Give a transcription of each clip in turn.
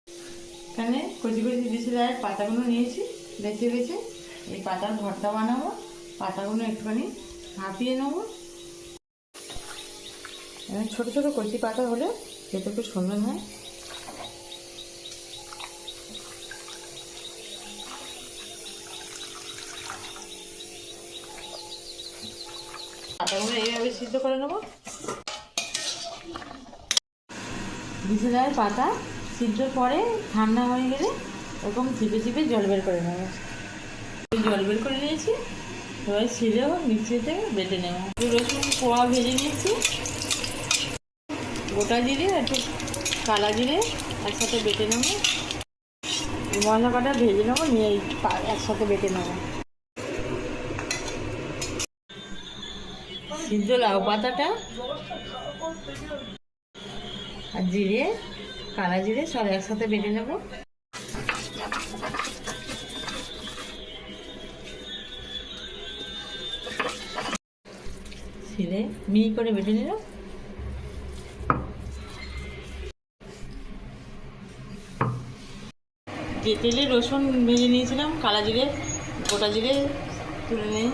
এখানে কচি কচি দিশি লাউয়ের পাতাগুলো নিয়েছি বেছে বেছে। এই পাতার ভর্তা বানাবো। পাতাগুলো একটুখানি ভাপিয়ে নেবো। ছোটো ছোটো কচি পাতা হলে খেতে খুব সুন্দর হয়। পাতাগুলো এইভাবে সিদ্ধ করে নেবো। দিশি লাউয়ের পাতা সিদ্ধর পরে ঠান্ডা হয়ে গেলে ওরকম চিপে চিপে জল বের করে নেবো। জল বের করে নিয়েছি, এবার ছিলে হোক মিক্সিতে বেটে নেবো। রসুন কোয়া ভেজে নিয়েছি, গোটা জিরে একটু কালা জিরে একসাথে বেটে নেবো। মশলা কটা ভেজে নেবো, নিয়ে একসাথে বেটে নেবো। সিদ্ধ লাউ পাতাটা আর জিরে কালা জিরে সব একসাথে বেটে নেবো। ছিলে মিহি করে বেটে নিলাম। যে তেলে রসুন ভেজে নিয়েছিলাম, কালা জিরে গোটা জিরে তুলে নিয়ে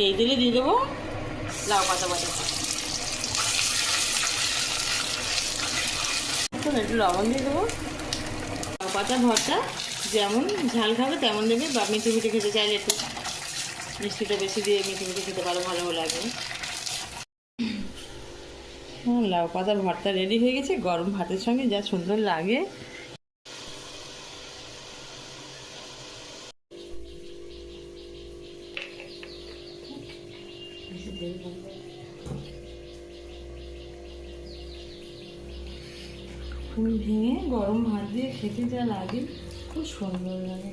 এই তেলে দিয়ে দেবো লাউ পাতা বাটা। একটু লবণ দিয়ে দেবো। লাউ পাতা ভর্তা যেমন ঝাল খাবে তেমন দেবে, বা মিঠে মিঠে খেতে চাইলে একটু মিষ্টিটা বেশি দিয়ে মিঠে মিঠে খেতে পারো, ভালো লাগে। লাউ পাতার ভর্তা রেডি হয়ে গেছে। গরম ভাতের সঙ্গে যা সুন্দর লাগে। ভেঙে গরম ভাত দিয়ে খেতে যা লাগে খুব সুন্দর লাগে।